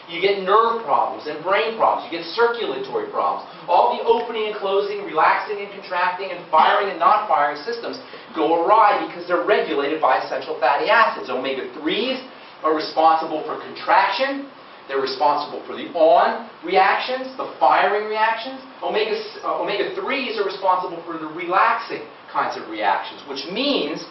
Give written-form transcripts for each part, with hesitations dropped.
You get nerve problems and brain problems. You get circulatory problems. All the opening and closing, relaxing and contracting, and firing and not firing systems go awry because they're regulated by essential fatty acids. Omega-3s are responsible for contraction. They're responsible for the on reactions, the firing reactions. Omega-3s are responsible for the relaxing kinds of reactions, which means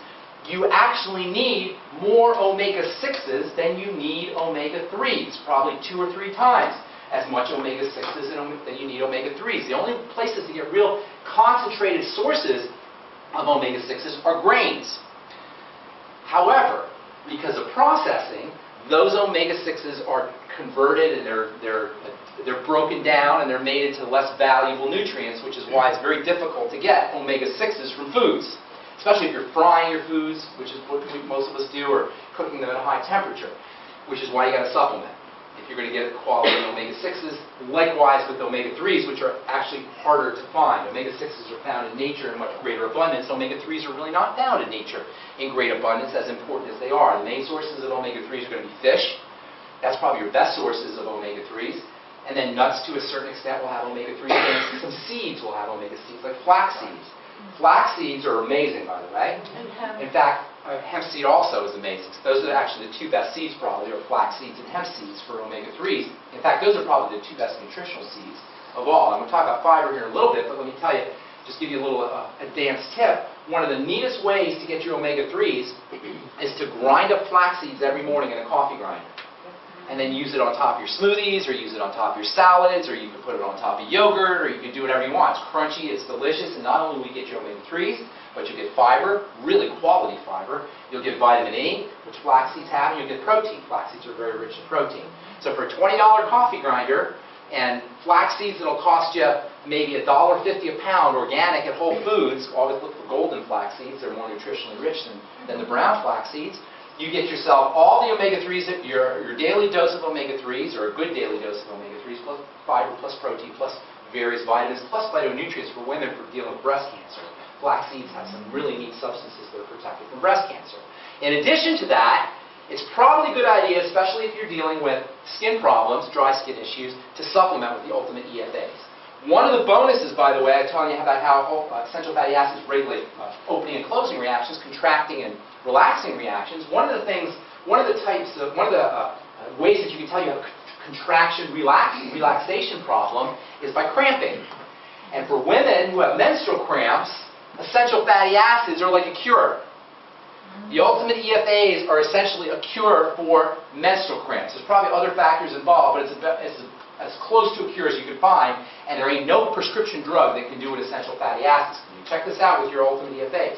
you actually need more omega-6s than you need omega-3s, probably 2 or 3 times as much omega-6s than you need omega-3s. The only places to get real concentrated sources of omega-6s are grains. However, because of processing, those omega-6s are converted and they're broken down and they're made into less valuable nutrients, which is why it's very difficult to get omega-6s from foods. Especially if you're frying your foods, which is what most of us do, or cooking them at a high temperature, which is why you got to supplement if you're going to get quality omega-6s. Likewise with omega-3s, which are actually harder to find. Omega-6s are found in nature in much greater abundance. Omega-3s are really not found in nature in great abundance, as important as they are. The main sources of omega-3s are going to be fish. That's probably your best sources of omega-3s. And then nuts, to a certain extent, will have omega-3s. And some seeds will have omega-6s, like flax seeds. Flax seeds are amazing, by the way. In fact, hemp seed also is amazing. Those are actually the 2 best seeds, probably, are flax seeds and hemp seeds for omega-3s. In fact, those are probably the 2 best nutritional seeds of all. I'm going to talk about fiber here in a little bit, but let me tell you, just give you a little advanced tip. One of the neatest ways to get your omega-3s is to grind up flax seeds every morning in a coffee grinder. And then use it on top of your smoothies, or use it on top of your salads, or you can put it on top of yogurt, or you can do whatever you want. It's crunchy, it's delicious, and not only will you get your omega-3s, but you'll get fiber, really quality fiber. You'll get vitamin E, which flax seeds have, and you'll get protein. Flax seeds are very rich in protein. So for a $20 coffee grinder, and flax seeds that'll cost you maybe $1.50 a pound organic at Whole Foods, always look for golden flax seeds, they're more nutritionally rich than the brown flax seeds. You get yourself all the omega-3s, your daily dose of omega-3s, or a good daily dose of omega-3s, plus fiber, plus protein, plus various vitamins, plus phytonutrients for women for dealing with breast cancer. Flax seeds have some really neat substances that are protective from breast cancer. In addition to that, it's probably a good idea, especially if you're dealing with skin problems, dry skin issues, to supplement with the ultimate EFAs. One of the bonuses, by the way, I'm telling you about how essential fatty acids regulate opening and closing reactions, contracting and relaxing reactions. One of the ways that you can tell you have a contraction relaxation problem is by cramping. And for women who have menstrual cramps, essential fatty acids are like a cure. The ultimate EFAs are essentially a cure for menstrual cramps. There's probably other factors involved, but it's as close to a cure as you can find, and there ain't no prescription drug that can do what essential fatty acids can do. Check this out with your ultimate EFAs.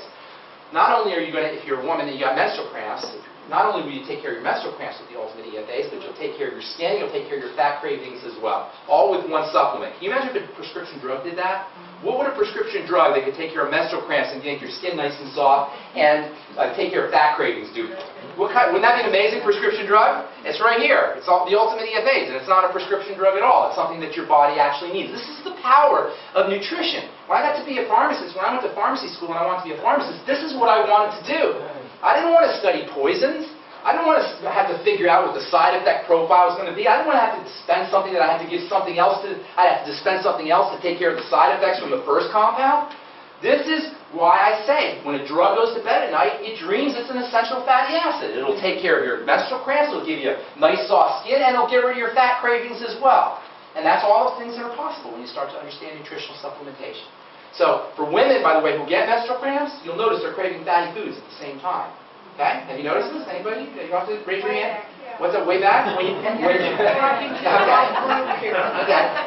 Not only are you going to, if you're a woman and you got menstrual cramps, not only will you take care of your menstrual cramps with the ultimate EFAs, but you'll take care of your skin, you'll take care of your fat cravings as well. All with one supplement. Can you imagine if a prescription drug did that? What would a prescription drug that could take care of menstrual cramps and make your skin nice and soft and take care of fat cravings do? Wouldn't that be an amazing prescription drug? It's right here. It's all the ultimate EFAs, and it's not a prescription drug at all. It's something that your body actually needs. This is the power of nutrition. When I got to be a pharmacist, when I went to pharmacy school and I wanted to be a pharmacist, this is what I wanted to do. I didn't want to study poisons. I didn't want to have to figure out what the side effect profile was going to be. I didn't want to have to dispense something that I had to give something else to. I had to dispense something else to take care of the side effects from the first compound. This is why I say, when a drug goes to bed at night, it dreams it's an essential fatty acid. It'll take care of your menstrual cramps, it'll give you nice soft skin, and it'll get rid of your fat cravings as well. And that's all the things that are possible when you start to understand nutritional supplementation. So, for women, by the way, who get menstrual cramps, you'll notice they're craving fatty foods at the same time. Okay? Have you noticed this? Anybody? You have to raise your hand. What's up? Way back? Okay. Okay.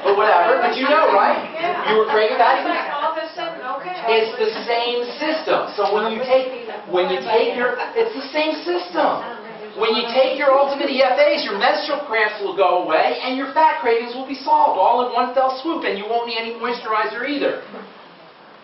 But whatever. But you know, right? You were craving fatty foods. It's the same system. So when you take your, it's the same system. When you take your ultimate EFAs, your menstrual cramps will go away, and your fat cravings will be solved all in one fell swoop, and you won't need any moisturizer either.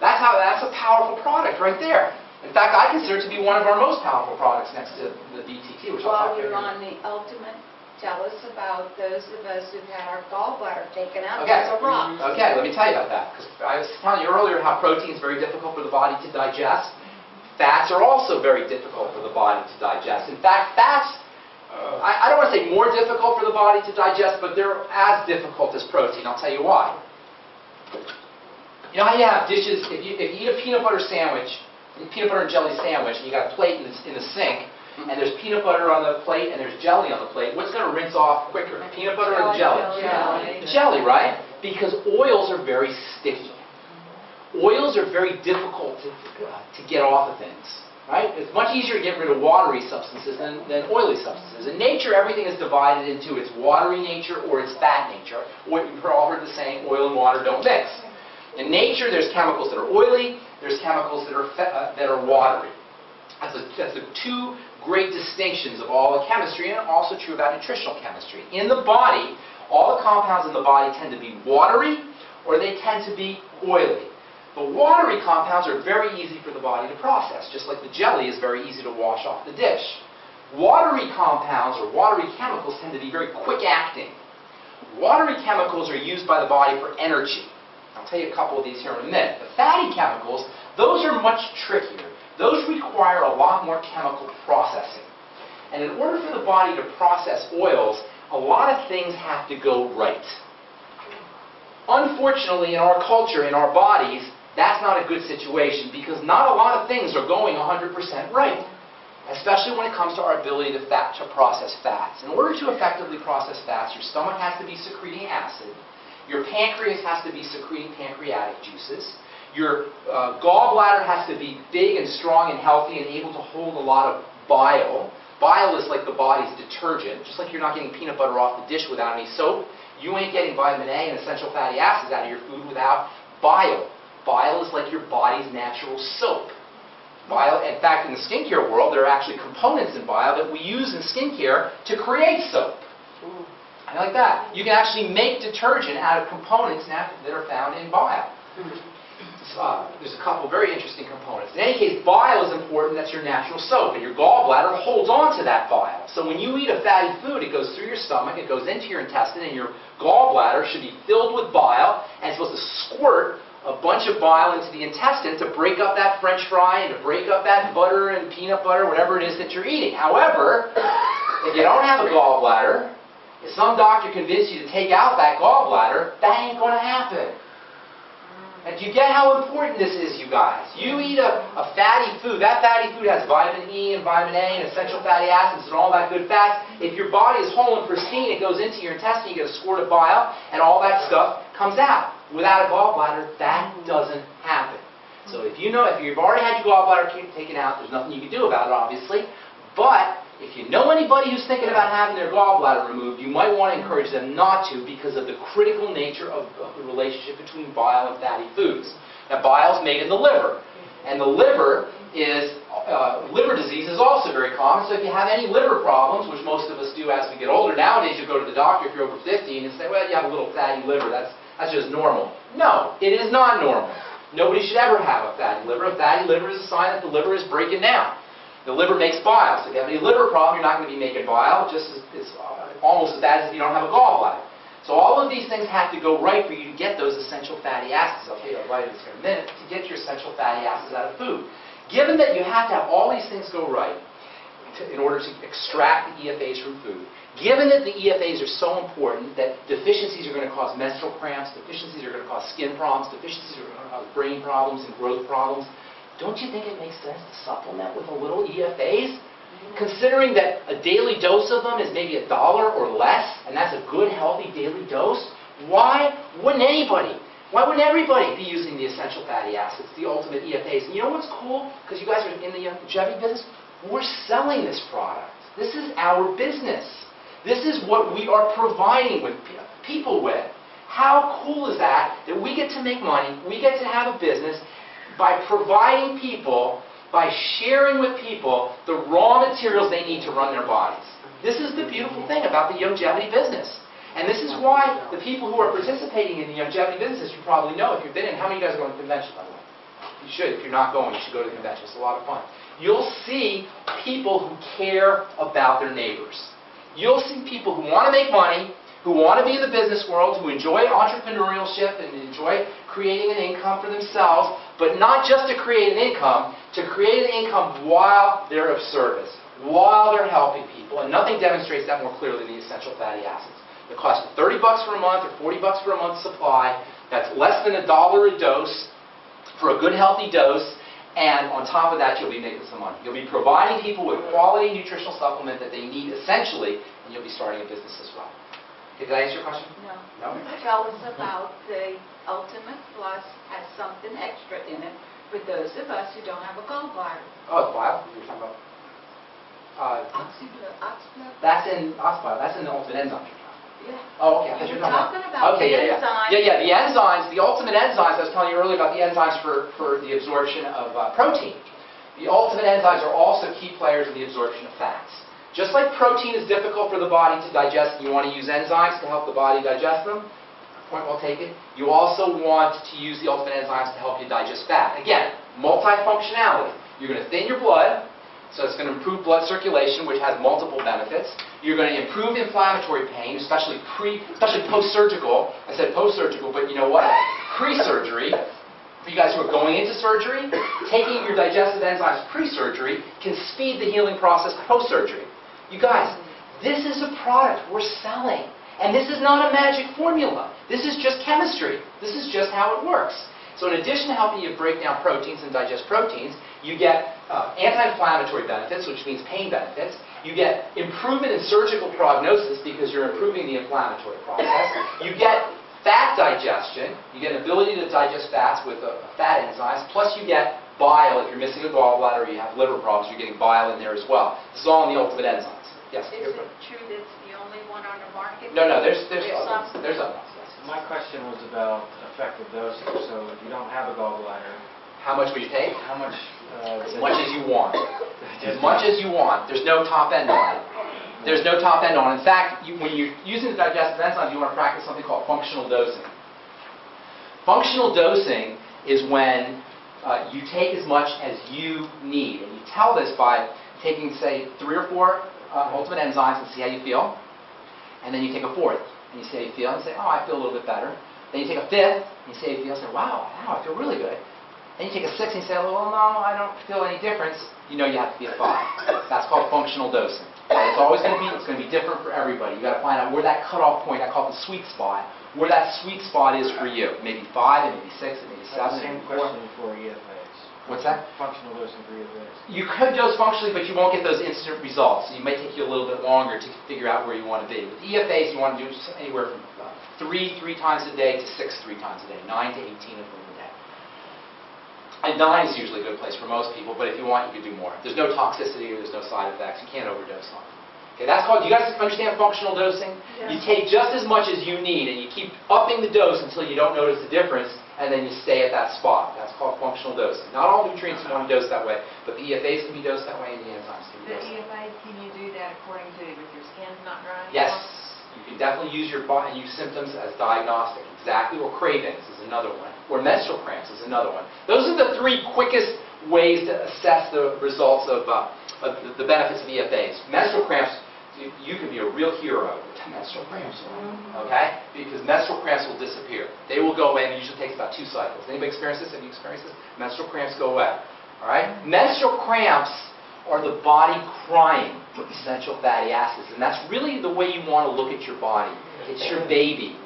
That's a powerful product right there. In fact, I consider it to be one of our most powerful products next to the BTT, which I'll talk about. While you're on the ultimate, tell us about those of us who've had our gallbladder taken out. Okay. That's a rock. Okay, let me tell you about that. Because I was telling you earlier how protein is very difficult for the body to digest. Fats are also very difficult for the body to digest. In fact, fats I don't want to say more difficult for the body to digest, but they're as difficult as protein. I'll tell you why. You know how you have dishes, if you eat a peanut butter sandwich, peanut butter and jelly sandwich, and you got a plate in the sink, and there's peanut butter on the plate and there's jelly on the plate, what's going to rinse off quicker, peanut butter or the jelly? Jelly, right? Because oils are very sticky. Oils are very difficult to get off of things, right? It's much easier to get rid of watery substances than oily substances. In nature, everything is divided into its watery nature or its fat nature. You've all heard the saying, oil and water don't mix. In nature, there's chemicals that are oily, there's chemicals that are watery. That's the two great distinctions of all of chemistry, and also true about nutritional chemistry. In the body, all the compounds in the body tend to be watery, or they tend to be oily. The watery compounds are very easy for the body to process, just like the jelly is very easy to wash off the dish. Watery compounds, or watery chemicals, tend to be very quick-acting. Watery chemicals are used by the body for energy. I'll tell you a couple of these here in a minute. The fatty chemicals, those are much trickier. Those require a lot more chemical processing. And in order for the body to process oils, a lot of things have to go right. Unfortunately, in our culture, in our bodies, that's not a good situation because not a lot of things are going 100% right, especially when it comes to our ability to process fats. In order to effectively process fats, your stomach has to be secreting acid. Your pancreas has to be secreting pancreatic juices. Your gallbladder has to be big and strong and healthy and able to hold a lot of bile. Bile is like the body's detergent. Just like you're not getting peanut butter off the dish without any soap, you ain't getting vitamin A and essential fatty acids out of your food without bile. Bile is like your body's natural soap. Bile, in fact, in the skincare world, there are actually components in bile that we use in skincare to create soap. I like that. You can actually make detergent out of components that are found in bile. There's a couple of very interesting components. In any case, bile is important. That's your natural soap. And your gallbladder holds on to that bile. So when you eat a fatty food, it goes through your stomach, it goes into your intestine, and your gallbladder should be filled with bile, and it's supposed to squirt a bunch of bile into the intestine to break up that French fry and to break up that butter and peanut butter, whatever it is that you're eating. However, if you don't have a gallbladder, if some doctor convinced you to take out that gallbladder, that ain't going to happen. And do you get how important this is, you guys? You eat a fatty food. That fatty food has vitamin E and vitamin A and essential fatty acids and all that good fats. If your body is whole and pristine, it goes into your intestine, you get a squirt of bile, and all that stuff comes out. Without a gallbladder, that doesn't happen. So if you've already had your gallbladder taken out, there's nothing you can do about it, obviously. But if you know anybody who's thinking about having their gallbladder removed, you might want to encourage them not to because of the critical nature of the relationship between bile and fatty foods. Now, bile is made in the liver. And the liver disease is also very common. So if you have any liver problems, which most of us do as we get older, nowadays you go to the doctor if you're over 50 and you say, well, you have a little fatty liver. That's just normal. No, it is not normal. Nobody should ever have a fatty liver. A fatty liver is a sign that the liver is breaking down. The liver makes bile. So if you have any liver problem, you're not going to be making bile. It's almost as bad as if you don't have a gallbladder. So all of these things have to go right for you to get those essential fatty acids. I'll tell you about this in a minute. To get your essential fatty acids out of food. Given that you have to have all these things go right in order to extract the EFAs from food, given that the EFAs are so important that deficiencies are going to cause menstrual cramps, deficiencies are going to cause skin problems, deficiencies are going to cause brain problems and growth problems, don't you think it makes sense to supplement with a little EFAs? Considering that a daily dose of them is maybe $1 or less, and that's a good, healthy daily dose, why wouldn't everybody be using the essential fatty acids, the ultimate EFAs? And you know what's cool? Because you guys are in the Youngevity business, we're selling this product. This is our business. This is what we are providing with people with. How cool is that we get to make money, we get to have a business, by providing people, by sharing with people the raw materials they need to run their bodies. This is the beautiful thing about the Youngevity business. And this is why the people who are participating in the Youngevity business, you probably know if you've been in. How many of you guys are going to the convention, by the way? You should. If you're not going, you should go to the convention. It's a lot of fun. You'll see people who care about their neighbors. You'll see people who want to make money, who want to be in the business world, who enjoy entrepreneurship and enjoy creating an income for themselves, but not just to create an income, to create an income while they're of service. while they're helping people, and nothing demonstrates that more clearly than the essential fatty acids. It costs you $30 for a month or $40 for a month supply. That's less than $1 a dose for a good healthy dose, and on top of that you'll be making some money. You'll be providing people with quality nutritional supplement that they need essentially, and you'll be starting a business as well. Okay, did I answer your question? No. No? Tell us about the Ultimate Plus has something extra in it for those of us who don't have a gallbladder. Oh, the bile? You're talking about? Oxyblood. That's in Oxyblood. That's in the Ultimate Enzymes. Yeah. Oh, okay. I thought You you were were talking about okay, the yeah. enzymes. Yeah, the enzymes, the ultimate enzymes, I was telling you earlier about the enzymes for the absorption of protein. The ultimate enzymes are also key players in the absorption of fats. Just like protein is difficult for the body to digest, and you want to use enzymes to help the body digest them, point well taken, you also want to use the ultimate enzymes to help you digest fat. Again, multifunctionality. You're going to thin your blood, so it's going to improve blood circulation, which has multiple benefits. You're going to improve inflammatory pain, especially post-surgical. I said post-surgical, but you know what? Pre-surgery, for you guys who are going into surgery, taking your digestive enzymes pre-surgery can speed the healing process post-surgery. You guys, this is a product we're selling. And this is not a magic formula. This is just chemistry. This is just how it works. So in addition to helping you break down proteins and digest proteins, you get anti-inflammatory benefits, which means pain benefits. You get improvement in surgical prognosis because you're improving the inflammatory process. You get fat digestion. You get an ability to digest fats with fat enzymes. Plus you get bile. If you're missing a gallbladder or you have liver problems, you're getting bile in there as well. This is all in the ultimate enzymes. Yes? Is it true that's the only one on the market? No, there's others. some? There's others, yes. My question was about effective dosing. So if you don't have a gallbladder, How much will you take? how much? As much as you want. As much as you want. There's no top end on it. There's no top end on it. In fact, when you're using the digestive enzymes, you want to practice something called functional dosing. Functional dosing is when you take as much as you need. And you tell this by taking, say, 3 or 4 ultimate enzymes and see how you feel. And then you take a 4th and you see how you feel and say, oh, I feel a little bit better. Then you take a 5th and you see how you feel and say, wow, I feel really good. Then you take a 6th and you say, well, no, I don't feel any difference. You know you have to be a 5. That's called functional dosing. And it's always going to be different for everybody. You've got to find out where that cutoff point, I call it the sweet spot, where that sweet spot is for you. Maybe 5, it may be 6, it may be 7. Same question for EFAs. What's that? Functional dosing for EFAs. You could dose functionally, but you won't get those instant results. It may take you a little bit longer to figure out where you want to be. With EFAs, you want to do anywhere from 3 times a day to 6 3 times a day, 9 to 18 of them a day. And 9 is usually a good place for most people, but if you want, you can do more. There's no toxicity or there's no side effects. You can't overdose on it. Okay, that's called, you guys understand functional dosing? Yeah. You take just as much as you need, and you keep upping the dose until you don't notice the difference, and then you stay at that spot. That's called functional dosing. Not all nutrients you want to dose that way, but the EFAs can be dosed that way, and the enzymes can be The dosed that way. EFA, can you do that according to if your skin's not dry? Yes, you can definitely use your body and use symptoms as diagnostic. Exactly, or cravings is another one, or menstrual cramps is another one. Those are the 3 quickest ways to assess the results of the benefits of EFAs. Menstrual cramps, you can be a real hero with menstrual cramps, okay? Because menstrual cramps will disappear. They will go away, and it usually takes about 2 cycles. Anybody experience this? Have you experienced this? Menstrual cramps go away, all right? Menstrual cramps are the body crying for essential fatty acids, and that's really the way you want to look at your body. It's your baby.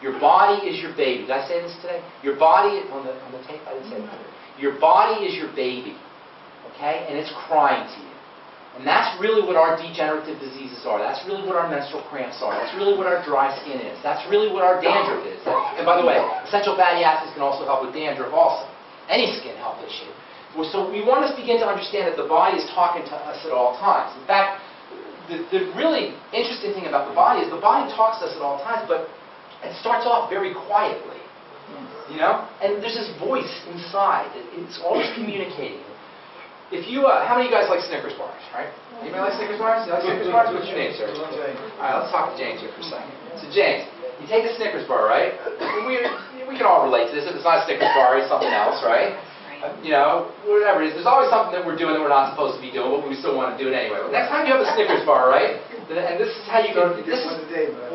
Your body is your baby. Did I say this today? Your body, on the tape, I didn't say that. Your body is your baby, okay? And it's crying to you. And that's really what our degenerative diseases are. That's really what our menstrual cramps are. That's really what our dry skin is. That's really what our dandruff is. And by the way, essential fatty acids can also help with dandruff also. Any skin health issue. So we want to begin to understand that the body is talking to us at all times. In fact, the really interesting thing about the body is the body talks to us at all times, but it starts off very quietly. You know? And there's this voice inside. It's always communicating. If you, how many of you guys like Snickers bars, right? Anybody like Snickers bars? You like Snickers bars? What's your name, sir? All right, let's talk to James here for a second. So James, you take a Snickers bar, right? We can all relate to this. If it's not a Snickers bar, it's something else, right? You know, whatever it is. There's always something that we're doing that we're not supposed to be doing, but we still want to do it anyway. But next time you have a Snickers bar, right? And this is how you go. This is,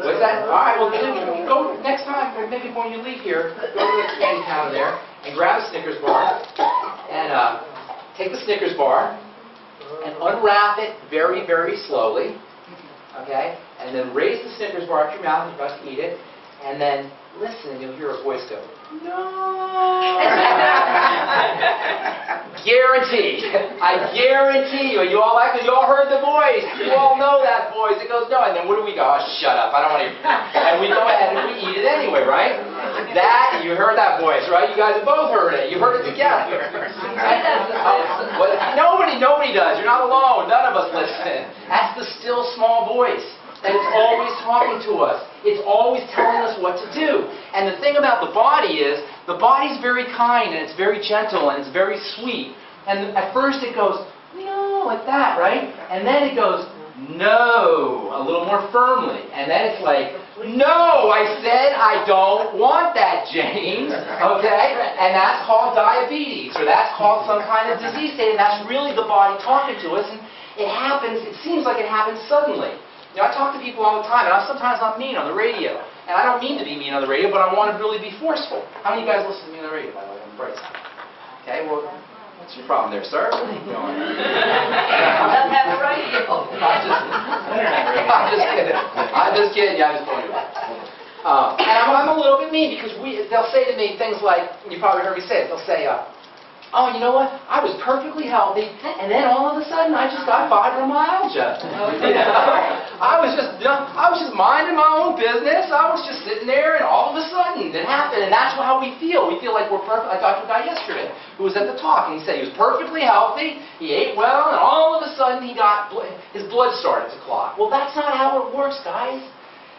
what's that? All right, well, go next time, or maybe when you leave here, go to the candy counter there and grab a Snickers bar and take the Snickers bar and unwrap it very, very slowly. Okay? And then raise the Snickers bar up to your mouth and you're about to eat it. And then listen and you'll hear a voice go, "No." Guaranteed. I guarantee you. You all heard the voice. You all know that voice. It goes, "No." And then what do we go? "Oh, shut up. I don't want to hear." And we go ahead and we eat it anyway, right? You heard that voice, right? You guys have both heard it. You heard it together. Nobody does. You're not alone. None of us listen. That's the still small voice. And it's always talking to us. It's always telling us what to do. And the thing about the body is, the body's very kind and it's very gentle and it's very sweet. And at first it goes, "No," like that, right? And then it goes, "No," a little more firmly. And then it's like, "No, I said I don't want that, James." Okay? And that's called diabetes, or that's called some kind of disease state. And that's really the body talking to us. And it happens, it seems like it happens suddenly. You know, I talk to people all the time, and sometimes I'm mean on the radio. And I don't mean to be mean on the radio, but I want to really be forceful. How many of you guys listen to me on the radio, by the way? I'm Bryce. Okay, well, what's your problem there, sir? What are you doing? Doesn't have the radio. I'm just kidding. I'm just kidding. Yeah, I'm just pulling you back. And I'm a little bit mean because they'll say to me things like, you probably heard me say it, they'll say, "Oh, you know what? I was perfectly healthy, and then all of a sudden I just got fibromyalgia." I was just minding my own business. I was just sitting there, and all of a sudden it happened. And that's how we feel. We feel like we're perfect. I talked to a guy yesterday who was at the talk, and he said he was perfectly healthy. He ate well, and all of a sudden his blood started to clot. Well, that's not how it works, guys.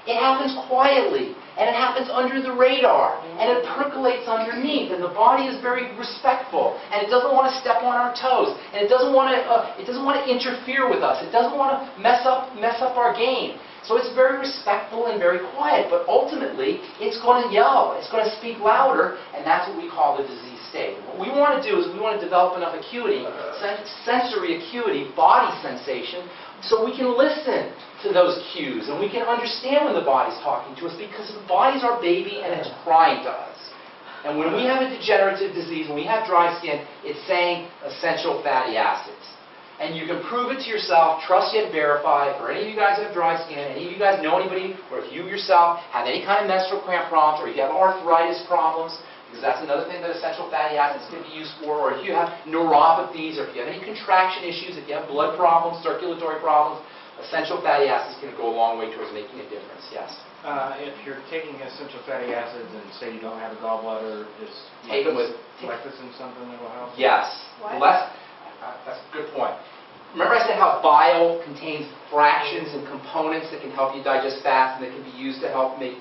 It happens quietly, and it happens under the radar, and it percolates underneath, and the body is very respectful, and it doesn't want to step on our toes, and it doesn't want to interfere with us. It doesn't want to mess up our game. So it's very respectful and very quiet, but ultimately it's going to yell, it's going to speak louder, and that's what we call the disease state. What we want to do is we want to develop enough acuity, sensory acuity, body sensation, so we can listen to those cues and we can understand when the body's talking to us, because the body's our baby and it's crying to us. And when we have a degenerative disease, when we have dry skin, it's saying essential fatty acids. And you can prove it to yourself, trust yet verify. For any of you guys that have dry skin, any of you guys know anybody, or if you yourself have any kind of menstrual cramp problems, or if you have arthritis problems, because that's another thing that essential fatty acids can be used for, or if you have neuropathies, or if you have any contraction issues, if you have blood problems, circulatory problems, essential fatty acids can go a long way towards making a difference. Yes? If you're taking essential fatty acids and say you don't have a gallbladder, is Take them with lecithin something that will help? Yes. That's a good point. Remember I said how bile contains fractions and components that can help you digest fats and that can be used to help make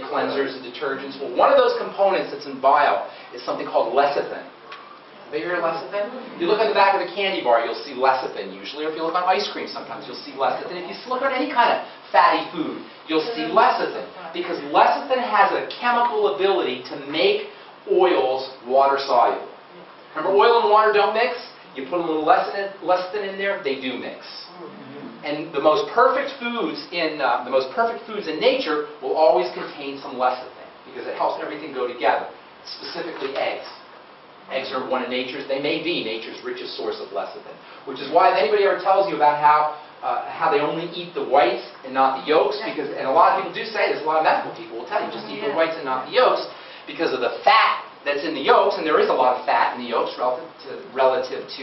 cleansers and detergents? Well, one of those components that's in bile is something called lecithin. Have you heard of lecithin? If you look on the back of the candy bar, you'll see lecithin usually, or if you look on ice cream sometimes, you'll see lecithin. If you look on any kind of fatty food, you'll see lecithin, because lecithin has a chemical ability to make oils water soluble. Remember, oil and water don't mix? You put a little lecithin in there, they do mix. And the most perfect foods in nature will always contain some lecithin because it helps everything go together. Specifically, eggs. Eggs are one of they may be nature's richest source of lecithin. Which is why if anybody ever tells you about how they only eat the whites and not the yolks, and a lot of people do say this, a lot of medical people will tell you just eat the whites and not the yolks because of the fat that's in the yolks, and there is a lot of fat in the yolks relative to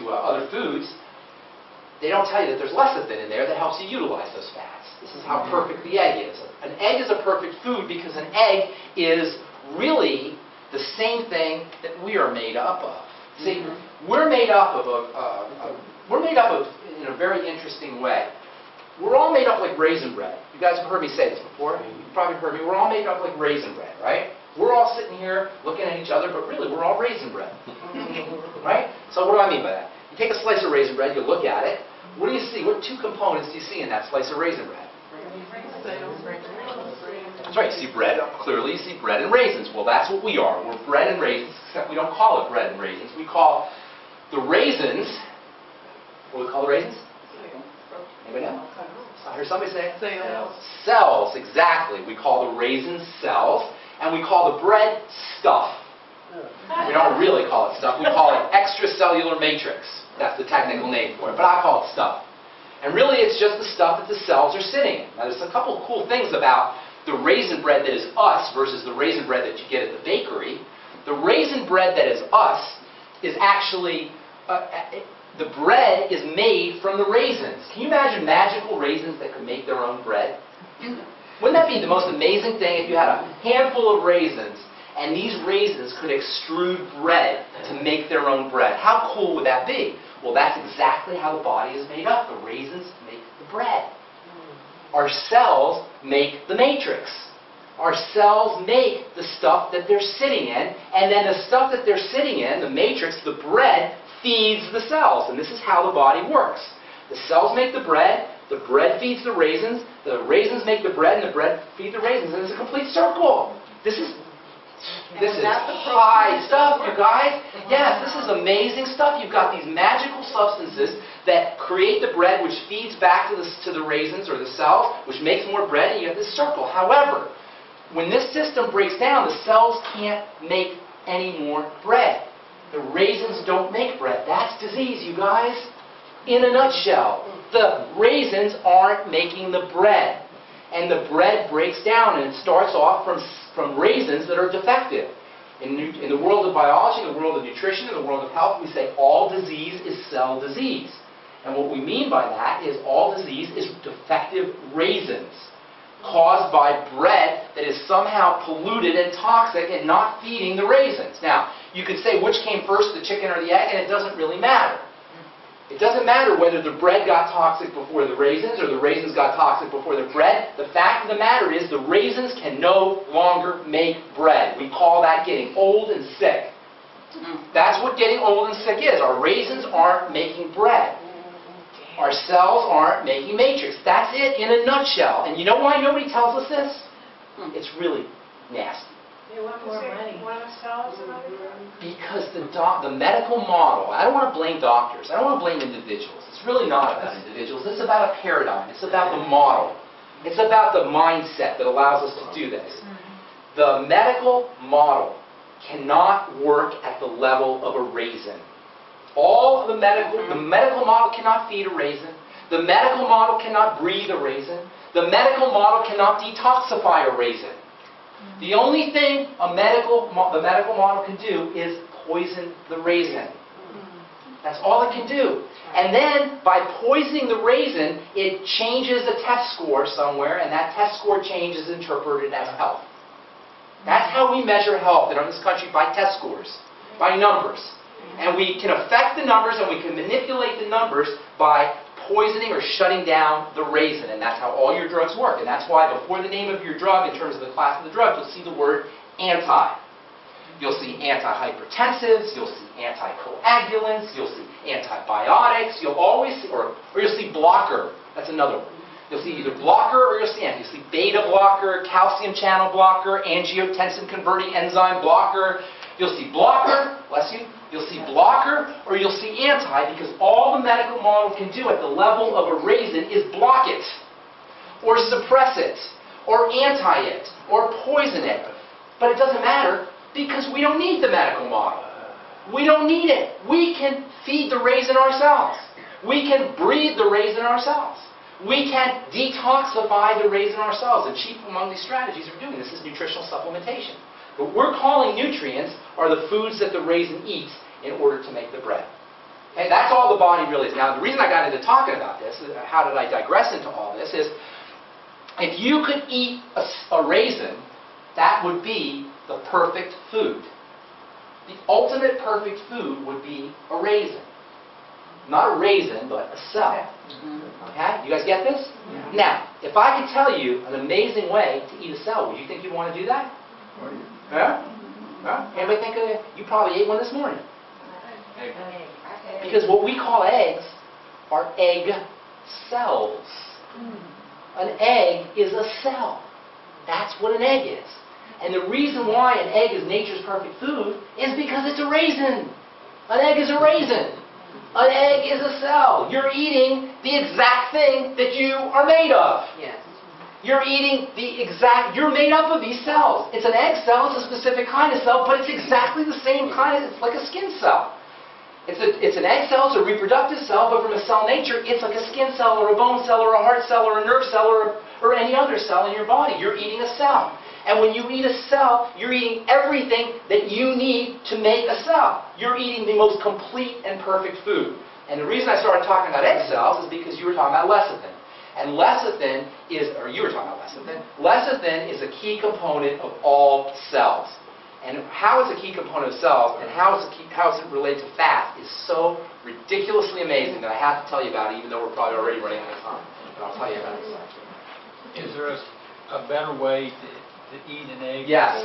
other foods. They don't tell you that there's lecithin in there that helps you utilize those fats. This is how perfect the egg is. An egg is a perfect food because an egg is really the same thing that we are made up of. See, we're made up of in a very interesting way. We're all made up like raisin bread. You guys have heard me say this before. You've probably heard me. We're all made up like raisin bread, right? We're all sitting here looking at each other, but really we're all raisin bread. Right? So what do I mean by that? You take a slice of raisin bread, you look at it. What do you see? What two components do you see in that slice of raisin bread? That's right. You see bread. Clearly you see bread and raisins. Well, that's what we are. We're bread and raisins, except we don't call it bread and raisins. We call the raisins, what do we call the raisins? Anybody know? I heard somebody say it. Cells. Cells, exactly. We call the raisins cells. And we call the bread stuff. We don't really call it stuff. We call it extracellular matrix. That's the technical name for it, but I call it stuff. And really it's just the stuff that the cells are sitting in. Now there's a couple of cool things about the raisin bread that is us versus the raisin bread that you get at the bakery. The raisin bread that is us is actually, the bread is made from the raisins. Can you imagine magical raisins that could make their own bread? Wouldn't that be the most amazing thing if you had a handful of raisins and these raisins could extrude bread to make their own bread? How cool would that be? Well, that's exactly how the body is made up. The raisins make the bread. Our cells make the matrix. Our cells make the stuff that they're sitting in, and then the stuff that they're sitting in, the matrix, the bread, feeds the cells. And this is how the body works. The cells make the bread feeds the raisins make the bread, and the bread feeds the raisins. And it's a complete circle. This is high stuff, you guys. Yes, this is amazing stuff. You've got these magical substances that create the bread, which feeds back to the raisins or the cells, which makes more bread, and you have this circle. However, when this system breaks down, the cells can't make any more bread. The raisins don't make bread. That's disease, you guys. In a nutshell, the raisins aren't making the bread. And the bread breaks down, and it starts off from raisins that are defective. In the world of biology, in the world of nutrition, in the world of health, we say all disease is cell disease. And what we mean by that is all disease is defective raisins caused by bread that is somehow polluted and toxic and not feeding the raisins. Now, you could say which came first, the chicken or the egg, and it doesn't really matter. It doesn't matter whether the bread got toxic before the raisins or the raisins got toxic before the bread. The fact of the matter is the raisins can no longer make bread. We call that getting old and sick. That's what getting old and sick is. Our raisins aren't making bread. Our cells aren't making matrix. That's it in a nutshell. And you know why nobody tells us this? It's really nasty. They want more money. Because the medical model, I don't want to blame doctors. I don't want to blame individuals. It's really not about individuals. It's about a paradigm. It's about the model. It's about the mindset that allows us to do this. The medical model cannot work at the level of a raisin. The medical model cannot feed a raisin. The medical model cannot breathe a raisin. The medical model cannot detoxify a raisin. The only thing the medical model can do is poison the raisin. That's all it can do. And then, by poisoning the raisin, it changes a test score somewhere, and that test score change is interpreted as health. That's how we measure health in this country, by test scores, by numbers. And we can affect the numbers, and we can manipulate the numbers by poisoning or shutting down the raisin, and that's how all your drugs work. And that's why before the name of your drug, in terms of the class of the drug, you'll see the word anti. You'll see antihypertensives, you'll see anticoagulants, you'll see antibiotics, you'll always see, or you'll see blocker. That's another one. You'll see either blocker or you'll see anti. You'll see beta blocker, calcium channel blocker, angiotensin converting enzyme blocker. You'll see blocker, bless you. You'll see blocker or you'll see anti, because all the medical model can do at the level of a raisin is block it, or suppress it, or anti it, or poison it. But it doesn't matter, because we don't need the medical model. We don't need it. We can feed the raisin ourselves. We can breathe the raisin ourselves. We can detoxify the raisin ourselves. And chief among these strategies are doing this is nutritional supplementation. What we're calling nutrients are the foods that the raisin eats in order to make the bread. Okay, that's all the body really is. Now, the reason I got into talking about this, how did I digress into all this, is if you could eat a raisin, that would be the perfect food. The ultimate perfect food would be a raisin. Not a raisin, but a cell. Okay? You guys get this? Yeah. Now, if I could tell you an amazing way to eat a cell, would you think you'd want to do that? Yeah? Anybody think of it? You probably ate one this morning. Egg. Because what we call eggs are egg cells. An egg is a cell. That's what an egg is. And the reason why an egg is nature's perfect food is because it's a raisin. An egg is a raisin. An egg is a cell. You're eating the exact thing that you are made of. Yes. You're eating you're made up of these cells. It's an egg cell, it's a specific kind of cell, but it's exactly the same kind it's like a skin cell. It's an egg cell, it's a reproductive cell, but from a cell nature, it's like a skin cell or a bone cell or a heart cell or a nerve cell or any other cell in your body. You're eating a cell. And when you eat a cell, you're eating everything that you need to make a cell. You're eating the most complete and perfect food. And the reason I started talking about egg cells is because you were talking about lecithin. And lecithin is, or you were talking about lecithin, lecithin is a key component of all cells. And how it's a key component of cells and how it's related to fat is so ridiculously amazing that I have to tell you about it, even though we're probably already running out of time. But I'll tell you about it in a second. Is there a better way to eat an egg? Yes,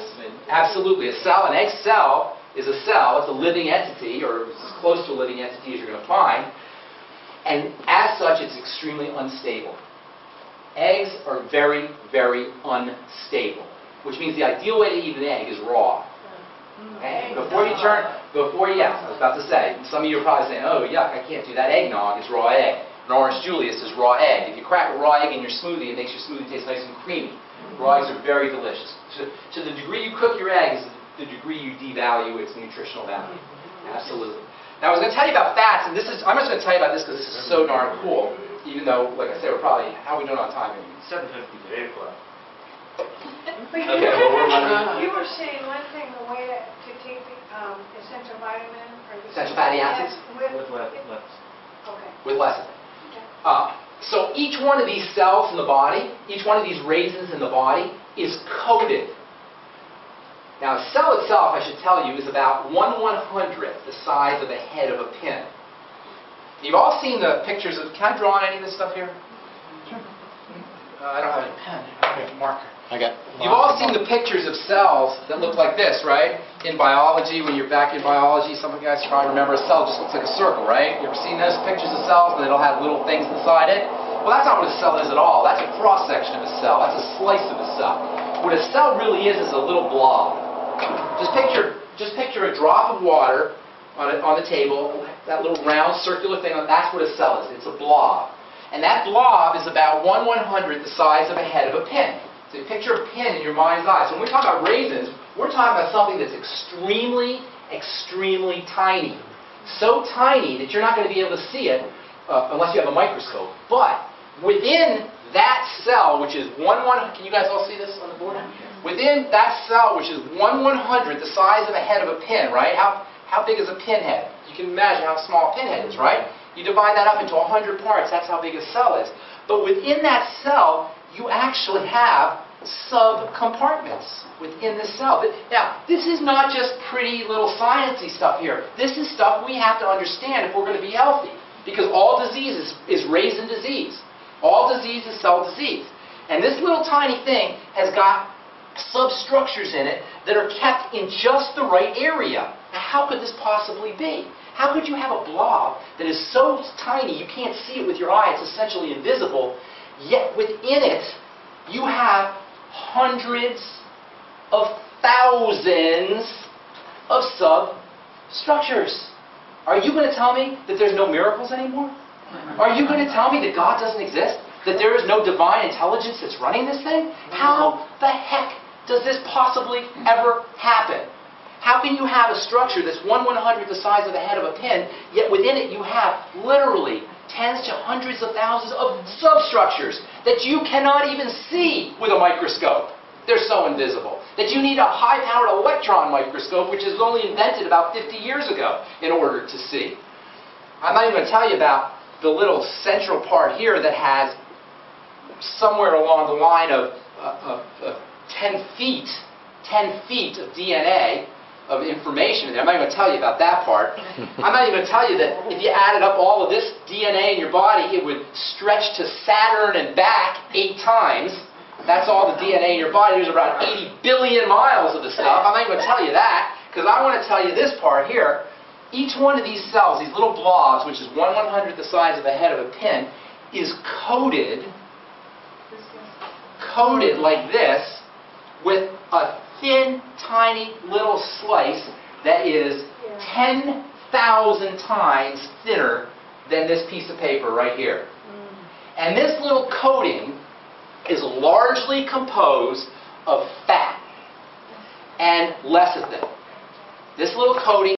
absolutely. An egg cell is a cell. It's a living entity, or as close to a living entity as you're going to find. And as such, it's extremely unstable. Eggs are very, very unstable, which means the ideal way to eat an egg is raw. Okay? Yes, I was about to say. Some of you are probably saying, oh, yuck, I can't do that. Eggnog is raw egg. An Orange Julius is raw egg. If you crack a raw egg in your smoothie, it makes your smoothie taste nice and creamy. Raw eggs are very delicious. To the degree you cook your egg is the degree you devalue its nutritional value. Absolutely. Now, I was going to tell you about fats, and I'm just going to tell you about this because this is so darn cool, even though, like I said, we're probably, how are we doing on time? 7:50 to 8 o'clock. Okay, well, we're running. You were saying one thing, the way to take the essential vitamin or the Essential fatty acids? With okay. With lecithin. So each one of these cells in the body, each one of these raisins in the body is coded. Now, a cell itself, I should tell you, is about 1/100th the size of the head of a pin. You've all seen the pictures of, can I draw on any of this stuff here? I don't have any pen. I have a marker. You've all seen the pictures of cells that look like this, right? In biology, when you're back in biology, some of you guys probably remember a cell just looks like a circle, right? You ever seen those pictures of cells and it'll have little things inside it? Well, that's not what a cell is at all. That's a cross-section of a cell. That's a slice of a cell. What a cell really is a little blob. Just picture a drop of water on the table, that little round circular thing, that's what a cell is. It's a blob. And that blob is about 1/100th the size of a head of a pin. So you picture a pin in your mind's eye. So when we talk about raisins, we're talking about something that's extremely, extremely tiny. So tiny that you're not going to be able to see it unless you have a microscope. But within that cell, which is can you guys all see this on the board? Within that cell, which is 1/100th the size of a head of a pin, right? How big is a pinhead? You can imagine how small a pinhead is, right? You divide that up into 100 parts, that's how big a cell is. But within that cell, you actually have sub-compartments within the cell. Now, this is not just pretty little sciencey stuff here. This is stuff we have to understand if we're going to be healthy. Because all disease is raisin disease. All disease is cell disease. And this little tiny thing has got substructures in it that are kept in just the right area. Now, how could this possibly be? How could you have a blob that is so tiny you can't see it with your eye, it's essentially invisible, yet within it you have hundreds of thousands of substructures? Are you going to tell me that there's no miracles anymore? Are you going to tell me that God doesn't exist? That there is no divine intelligence that's running this thing? How the heck does this possibly ever happen? How can you have a structure that's 1/100th the size of the head of a pin, yet within it you have literally tens to hundreds of thousands of substructures that you cannot even see with a microscope? They're so invisible that you need a high-powered electron microscope, which was only invented about 50 years ago, in order to see. I'm not even going to tell you about the little central part here that has somewhere along the line of 10 feet of DNA of information in there. I'm not even going to tell you about that part. I'm not even going to tell you that if you added up all of this DNA in your body, it would stretch to Saturn and back 8 times. That's all the DNA in your body. There's about 80 billion miles of the stuff. I'm not even going to tell you that, because I want to tell you this part here. Each one of these cells, these little blobs, which is 1/100th the size of the head of a pin, is coated like this with a thin, tiny little slice that is 10,000 times thinner than this piece of paper right here. And this little coating is largely composed of fat and lecithin. This little coating